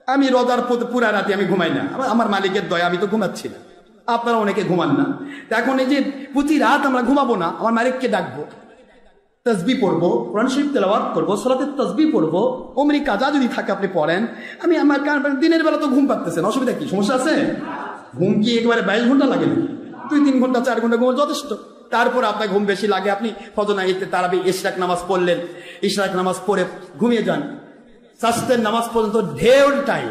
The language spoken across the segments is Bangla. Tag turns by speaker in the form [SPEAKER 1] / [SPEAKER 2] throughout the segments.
[SPEAKER 1] আমি রোজার পুরা রাতে আমি ঘুমাই না, আমার মালিকের দয়া আমি তো ঘুমাচ্ছি না, আপনারা অনেকে ঘুমান না। এখন এই যে প্রতি রাত আমরা ঘুমাবো না, আমার মালিককে ডাকবো, তসবিহ পড়বো, কোরআন শরীফ তেলাওয়াত করবো, সালাতের তসবিহ পড়বো, ওমরি কাজা যদি থাকে আপনি পড়েন। আমি আমার দিনের বেলা তো ঘুম পাচ্তেছেন, অসুবিধা কি, সমস্যা আছে? ঘুম কি একেবারে 22 ঘন্টা লাগে না, 2-3 ঘন্টা 4 ঘন্টা ঘুম যথেষ্ট। তারপর আপনার ঘুম বেশি লাগে, আপনি ফজর নামাজে তারাবি ইশরাক নামাজ পড়লেন, ইশরাক নামাজ পড়ে ঘুমিয়ে যান। সাস্তের নামাজ পর্যন্ত ঢেউ টাইম,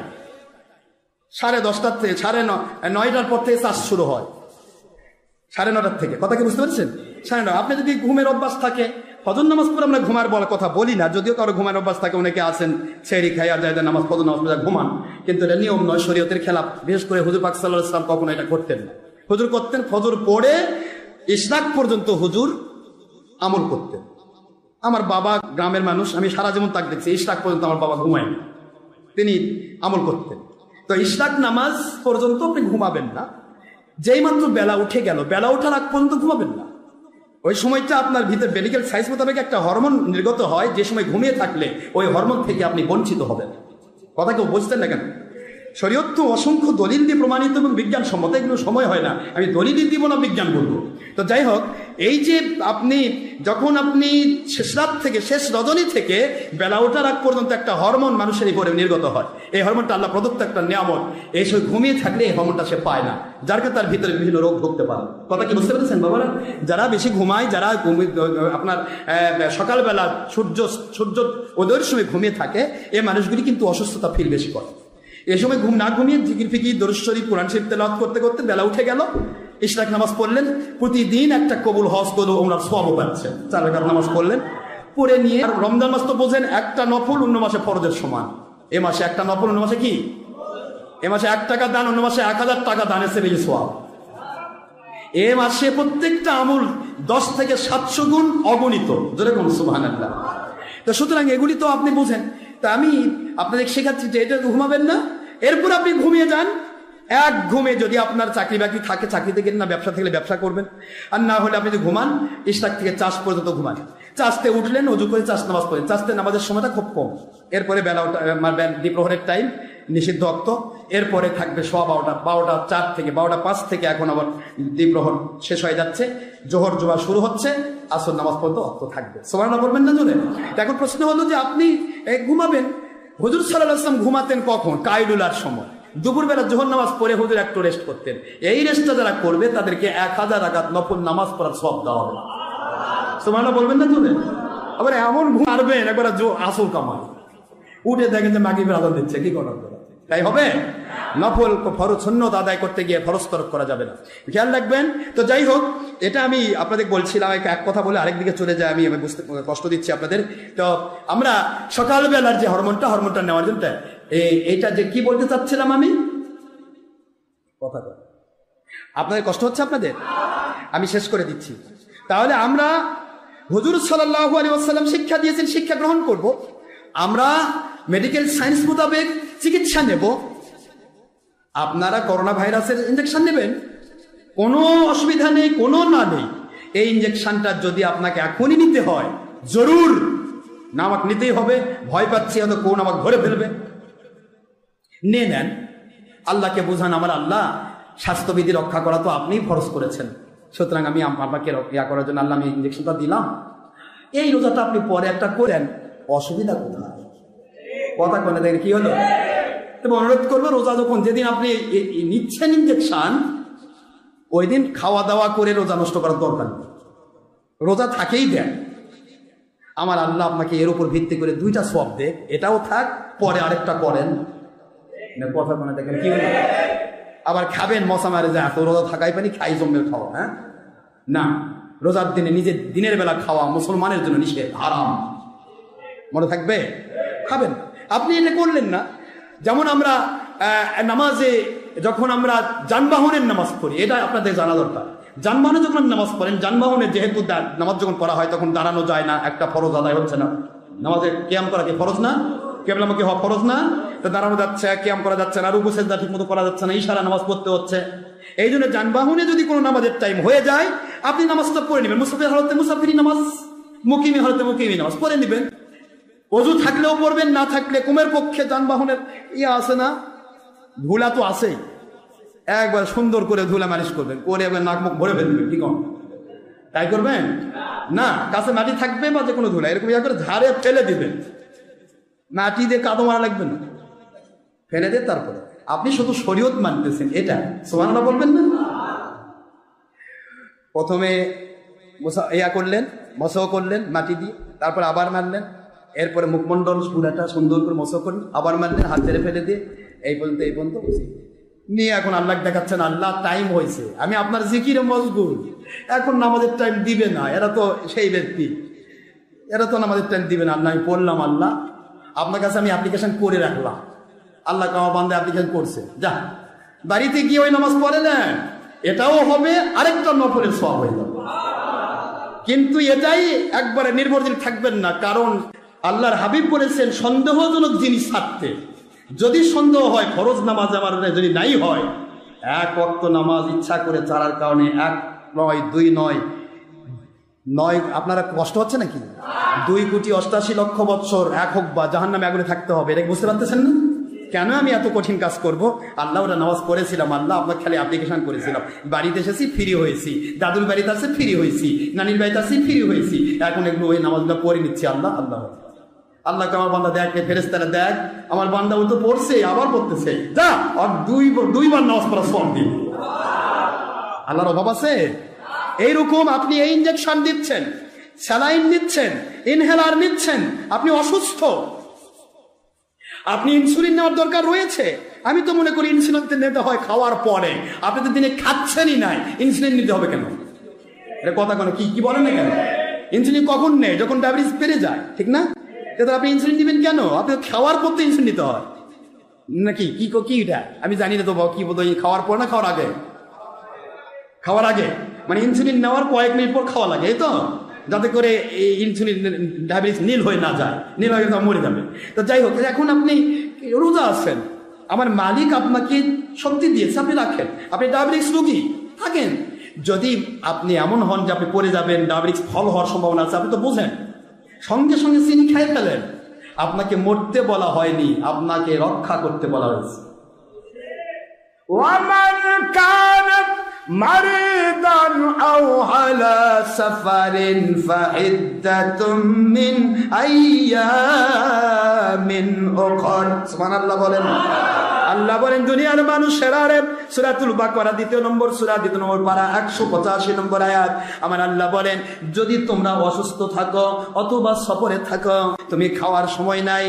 [SPEAKER 1] 10:30 থেকে 9:30 পর থেকে চাষ শুরু হয়, 9:30 থেকে। কথা কি বুঝতে পারছেন? 9:30। আপনি যদি ঘুমের অভ্যাস থাকে, ফজর নামাজ পড়ে আমরা ঘুমার বলার কথা বলি না, যদিও কারো ঘুমের অভ্যাস থাকে, অনেকে আছেন সেহরি খাইয়া যায় নামাজ, ফজর নামাজ পড়ে ঘুমান, কিন্তু এটা নিয়ম নয়, শরীয়তের খেলাফ। বিশেষ করে হুজুর পাক সাল্লাল্লাহু আলাইহি ওয়াসাল্লাম কখনো এটা করতেন না। হুজুর করতেন ফজর পড়ে ইশরাক পর্যন্ত হুজুর আমল করতেন। আমার বাবা গ্রামের মানুষ, আমি সারা জীবন তাকে দেখছি, ইশরাক পর্যন্ত আমার বাবা ঘুমায়নি, তিনি আমল করতেন। তো ইশরাক নামাজ পর্যন্ত আপনি ঘুমাবেন না, যেই মাত্র বেলা উঠে গেল, বেলা ওঠার আগ পর্যন্ত ঘুমাবেন না। ওই সময়টা আপনার ভিতরে মেডিকেল সায়েন্স মোতাবেক একটা হরমোন নির্গত হয়, যে সময় ঘুমিয়ে থাকলে ওই হরমোন থেকে আপনি বঞ্চিত হবেন। কথা কেউ বুঝতেন না কেন? শরীয়ত তো অসংখ্য দলিল দিয়ে প্রমাণিত এবং বিজ্ঞান সম্মত, এগুলো সময় হয় না, আমি দলিল দিব না বিজ্ঞান বলবো। তো যাই হোক, এই যে যখন আপনি শেষ রাত থেকে, শেষ রজনী থেকে বেলা ওঠার আগ পর্যন্ত একটা হরমোন মানুষের উপরে নির্গত হয়, এই হরমোনটা আল্লাহ প্রদত্ত একটা নিয়ামত। এই সময় ঘুমিয়ে থাকলে এই হরমোনটা সে পায় না, যার কারণে তার ভিতরে বিভিন্ন রোগ ঢুকতে পারে। কথা কি বুঝতে পেরেছেন বাবারা? যারা বেশি ঘুমায়, যারা আপনার সকালবেলা সূর্য উদয়ের সময় ঘুমিয়ে থাকে, এই মানুষগুলি কিন্তু অসুস্থতা ফিল বেশি করে। এই সময় না ঘুমিয়ে জিকির ফিকির, দরুদ শরীফ, কোরআন শরীফ তেলাওয়াত করতে করতে বেলা উঠে গেল, ইশরাক নামাজ পড়লেন, প্রতিদিন একটা কবুল হজ করলো, ওমরার সওয়াবও পাচ্ছেন। 4 রাকাত নামাজ পড়লেন, পড়ে নিয়ে রমজান মাস তো বোঝেন, একটা নফল অন্য মাসে ফরজের সমান। এ মাসে একটা নফল, অন্য মাসে কি? এ মাসে 1 টাকা দান, অন্য মাসে 1000 টাকা দানের চেয়ে বেশি সওয়াব। এ মাসে প্রত্যেকটা আমল 10 থেকে 700 গুণ অগণিত। জোরে বলুন সুবহানাল্লাহ। তো সুতরাং এগুলি তো আপনি বোঝেন। তা আমি আপনাদের শেখাচ্ছি যে এটা ঘুমাবেন না, এরপর আপনি ঘুমিয়ে যান। এক ঘুমে যদি আপনার চাকরি বাকরি থাকে, চাকরিতে গেলেন না, ব্যবসা থাকলে ব্যবসা করবেন, আর না হলে আপনি যদি ঘুমান, ইশরাক থেকে চাষ পর্যন্ত ঘুমান। চাষতে উঠলেন, অজু করে চাষ নামাজ পড়লেন। চাষতে নামাজের সময়টা খুব কম, এরপরে দ্বিপ্রহরের টাইম নিষিদ্ধ অক্ত, এরপরে থাকবে 12:04 থেকে 12:05 থেকে, এখন আবার দ্বিপ্রহর শেষ হয়ে যাচ্ছে, জোহর জোয়া শুরু হচ্ছে, আসর নামাজ পর্যন্ত অক্ত থাকবে। সুবহানাল্লাহ বলবেন না জোরে? এখন প্রশ্ন হলো যে আপনি ঘুমাবেন, হুজুর সাল্লাল্লাহু আলাইহি ওয়াসাল্লাম ঘুমাতেন কখন? কাইলুলার সময়, দুপুরবেলা জোহর নামাজ পড়ে হুজুর একটু রেস্ট করতেন। এই রেস্টটা যারা করবে তাদেরকে 1000 রাকাত নফল নামাজ পড়ার সওয়াব দেওয়া হবে। সুবহানাল্লাহ বলবেন না জোরে? আবার এমন ঘুম পারবেন একবার আসল কামাল, উঠে দেখেন যে মাগরিবের আযান দিচ্ছে, কি করার? তাই হবে? নফল ফরজ সুন্নাত আদায় করতে গিয়ে ফরজ তরক করা যাবে না, খেয়াল রাখবেন। তো যাই হোক, এটা আমি আপনাদের বলছিলাম, এক কথা বলে আরেকদিকে চলে যায়, আমি বুঝতে কষ্ট দিচ্ছি আপনাদের। তো আমরা সকালবেলার যে হরমোনটা নেওয়ার জন্য এইটা যে কি বলতে চাচ্ছিলাম আমি, কথা আপনাদের কষ্ট হচ্ছে আপনাদের, আমি শেষ করে দিচ্ছি। তাহলে আমরা হুজুর সাল্লাল্লাহু আলাইহি ওয়াসাল্লাম শিক্ষা দিয়েছেন, শিক্ষা গ্রহণ করব, আমরা মেডিকেল সায়েন্স মোতাবেক চিকিৎসা নেব। আপনারা করোনা ভাইরাসের ইঞ্জেকশন নেবেন, কোনো অসুবিধা নেই, কোনো না নেই। এই ইঞ্জেকশনটা যদি আপনাকে এখনই নিতে হয়, জরুর না, আমাকে নিতেই হবে, ভয় পাচ্ছি হয়তো কোন আমাকে ধরে ফেলবে, নিয়ে নেন। আল্লাহকে বোঝান, আমার আল্লাহ স্বাস্থ্যবিধি রক্ষা করা তো আপনিই ফরজ করেছেন, সুতরাং আমি আপনাকে রক্ষা করার জন্য আল্লাহ আমি ইঞ্জেকশনটা দিলাম। এই রোজাটা আপনি পরে একটা করেন, অসুবিধা কোথায়? কথা কোনে দেখেন কি হলো? তবে অনুরোধ করবো, রোজা যখন যেদিন আপনি নিচ্ছেন ইঞ্জেকশন, ওই দিন খাওয়া দাওয়া করে রোজা নষ্ট করার দরকার নেই, রোজা থাকেই দেন। আমার আল্লাহ আপনাকে এর উপর ভিত্তি করে 2টা সওয়াব দেখ, এটাও থাক, পরে আরেকটা করেন। কথা কোনে দেখেন কি হলো? আবার খাবেন মশা মারে যায়, এত রোজা থাকাই পানি, খাই জমে খাওয়া, হ্যাঁ না, রোজার দিনে নিজের দিনের বেলা খাওয়া মুসলমানের জন্য নিষেধ, হারাম, মনে থাকবে। খাবেন, আপনি এটা করলেন না। যেমন আমরা নামাজে যখন আমরা যানবাহনের নামাজ পড়ি, এটা আপনাদের জানা দরকার। যানবাহনে যখন নামাজ পড়েন, যানবাহনে যেহেতু নামাজ যখন পড়া হয় তখন দাঁড়ানো যায় না, একটা ফরজ আদায় হচ্ছে না। নামাজে কিয়াম করা কি ফরজ না? কেবলামুখী হওয়া ফরজ না? তো দাঁড়ানো যাচ্ছে, কিয়াম করা যাচ্ছে না, রুকু সিজদা ঠিক মতো করা যাচ্ছে না, ইশারা নামাজ পড়তে হচ্ছে। এই জন্য যানবাহনে যদি কোনো নামাজের টাইম হয়ে যায়, আপনি নামাজটা পড়ে নেবেন। মুসাফির হালতে মুসাফিরি নামাজ, মুকিমি হালতে মুকিমি নামাজ পড়ে নেবেন, অজু থাকলেও পড়বেন, না থাকলে কুমের পক্ষে যানবাহনের আছে না, ধুলা তো আছেই, একবার সুন্দর করে ধুলা মালিশ করবেন, করে একবার নাক মুখ ভরে ফেলবেন। ঠিক আছে, তাই করবেন না? কাছে মাটি থাকবে বা যে কোনো ধুলা এরকম করে ঝাড়ে ফেলে দিবেন, মাটি দিয়ে কাদো মারা লাগবে না, ফেলে দিয়ে তারপরে আপনি শুধু শরীয়ত মানতেছেন, এটা সুবহানাল্লাহ বলবেন না? প্রথমে করলেন, মসহ করলেন মাটি দিয়ে, তারপর আবার মারলেন, এরপরে মুখমণ্ডল পুরাটা সুন্দর করে মসহ করলেন, আবার মারলেন হাত ছেড়ে ফেলে দিয়ে, এই পর্যন্ত নিয়ে এখন আল্লাহ দেখাচ্ছেন, আল্লাহ টাইম হয়েছে, আমি আপনার জিকিরে মশগুল, এখন নামাজের টাইম দিবে না। এরা তো সেই ব্যক্তি, এরা তো নামাজের টাইম দিবে না। আল্লাহ আমি পড়লাম, আল্লাহ আপনার কাছে আমি অ্যাপ্লিকেশন করে রাখলাম, আল্লাহ আমার বান্দা অ্যাপ্লিকেশন করছে, যা বাড়িতে গিয়ে ওই নামাজ পড়ে নেন, এটাও হবে, আরেকটা নফলের সওয়াব হয়ে যাবে। কিন্তু এটাই একবারে নির্ভরশীল থাকবেন না, কারণ আল্লাহর হাবিব বলেছেন সন্দেহজনক জিনিস ছাড়তে। যদি সন্দেহ হয় ফরজ নামাজ আমার যদি নাই হয়, এক ওয়াক্ত নামাজ ইচ্ছা করে ছাড়ার কারণে 1 নয় 2 নয় 9, আপনারা কষ্ট হচ্ছে নাকি? 2,88,00,000 বৎসর এক হোক বা জাহান্নামে আগুনে থাকতে হবে, এটা বুঝতে পারতেছেন না? কেন আমি এত কঠিন কাজ করব? আল্লাহ ওরা নামাজ পড়েছিলাম, আল্লাহ আপনার খালি অ্যাপ্লিকেশন করেছিলাম, বাড়িতে এসেছি ফ্রি হয়েছি, দাদুর বাড়িতে আছে ফ্রি হয়েছি, নানির বাড়িতে আছি ফ্রি হয়েছি, এখন এগুলো ওই নামাজগুলো পড়ে নিচ্ছি। আল্লাহ আল্লাহকে আমার বান্দা দেখ, ফেরেশতারা দেখ, আমার বান্দা ও তো পড়ছে আবার পড়তেছে, যা আর দুইবার নামাজ পড়া সওয়াব দিন। আল্লাহর অভাব আছে? এইরকম আপনি এই ইনজেকশন দিচ্ছেন, স্যালাইন দিচ্ছেন, ইনহেলার নিচ্ছেন, আপনি অসুস্থ, আপনি ইনসুলিন নেওয়ার দরকার রয়েছে। আমি তো মনে করি ইনসুলিন নিতে হয় খাওয়ার পরে, আপনি তো দিনে খাচ্ছেনই নাই, ইনসুলিন নিতে হবে কেন? এটা কথা কেন, কি বলেন না কেন? ইনসুলিন কখন নেই? যখন ডায়াবেটিস বেড়ে যায়, ঠিক না? তাহলে আপনি ইনসুলিন দিবেন কেন? আপনি খাওয়ার পর তো ইনসুলিন নিতে হয় নাকি? কি এটা আমি জানি না তো, কি বলতো, খাওয়ার পর না খাওয়ার আগে? খাওয়ার আগে, মানে ইনসুলিন নেওয়ার কয়েক মিনিট পর খাওয়া লাগে, এই তো, যাতে করে এই ইনসুলিন ডায়াবেটিস নীল হয়ে না যায়, নীল হয়ে মরে যাবে। তো যাই হোক, এখন আপনি রোজা আছেন, আমার মালিক আপনাকে শক্তি দিয়েছে, আপনি রাখেন, আপনি ডায়াবেটিস রোগী থাকেন, যদি আপনি এমন হন যে আপনি পড়ে যাবেন, ডায়াবেটিস ফল হওয়ার সম্ভাবনা আছে, আপনি তো বোঝেন, সঙ্গে সঙ্গে চিনি খাই ফেলেন। আপনাকে মরতে বলা হয়নি, আপনাকে রক্ষা করতে বলা হয়েছে। ওয়ামান কানাত মারিদান আও আলা সাফারিন ফাইদ্দাতুম মিন আইয়ামিন উখর। সুবহানাল্লাহ বলেন। আল্লাহ বলেন, দুনিয়ার মানুষেরা রে, সূরাতুল বাকারা 2 নম্বর সূরা 2 নম্বর পারা 185 নম্বর আয়াত, আমার আল্লাহ বলেন, যদি তোমরা অসুস্থ থাকো অথবা সফরে থাকো, তুমি খাওয়ার সময় নাই,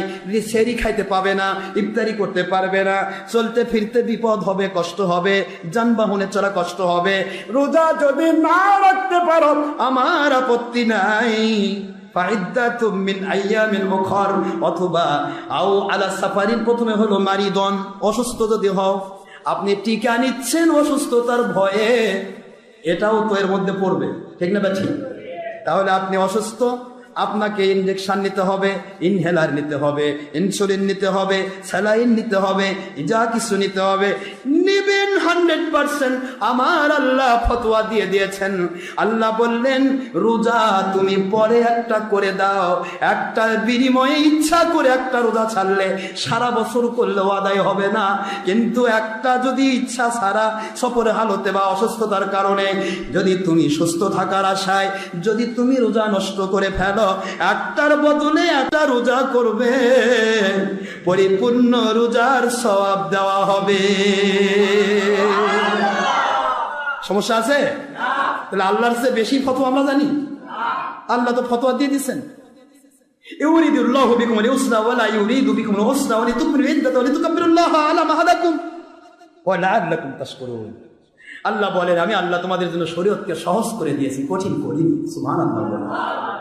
[SPEAKER 1] সেহরি খাইতে পাবে না, ইফতারি করতে পারবে না, চলতে ফিরতে বিপদ হবে, কষ্ট হবে, যানবাহনে চলা কষ্ট হবে, রোজা যদি না রাখতে পারো আমার আপত্তি নাই, ফাইদ্দাতুম মিন আইয়ামিন উখর, অথবা আও আলা সাফারিন, প্রথমে হলো মারিদন, অসুস্থ যদি হও, আপনি টিকা নিচ্ছেন অসুস্থতার ভয়ে, এটাও তো এর মধ্যে পড়বে, ঠিক না বাচ্চা? তাহলে আপনি অসুস্থ, আপনাকে ইনজেকশন নিতে হবে, ইনহেলার নিতে হবে, ইনসুলিন নিতে হবে, স্যালাইন নিতে হবে, যা কিছু নিতে হবে, নেবেন 100%। আমার আল্লাহ ফতোয়া দিয়ে দিয়েছেন। আল্লাহ বললেন, রোজা তুমি পরে একটা করে দাও, একটা বিনিময়ে ইচ্ছা করে একটা রোজা ছাড়লে সারা বছর করলেও আদায় হবে না, কিন্তু একটা যদি ইচ্ছা ছাড়া সফরে হালতে বা অসুস্থতার কারণে যদি তুমি সুস্থ থাকার আশায় যদি তুমি রোজা নষ্ট করে ফেলো, একটার বদলে একটা রোজা করবে, পরিপূর্ণ রোজার সওয়াব দেওয়া হবে। সমস্যা আছে? তাহলে আল্লাহর চেয়ে বেশি ফতোয়া আমরা জানি? আল্লাহ তো ফতোয়া দিয়ে দিচ্ছেন, ইউরিদুল্লাহু বিকুমুল ইউসরা ওয়া লা ইউরিদু বিকুমুল উসরা ওয়া লিতুকমিলু ইদ্দাতা ওয়া লিতুকাব্বিরুল্লাহা আলা মা হাদাকুম ওয়া লাআল্লাকুম তাশকুরুন। আল্লাহ বলেন, আমি আল্লাহ তোমাদের জন্য শরীয়তকে সহজ করে দিয়েছি, কঠিন করিনি। সুবহানাল্লাহ।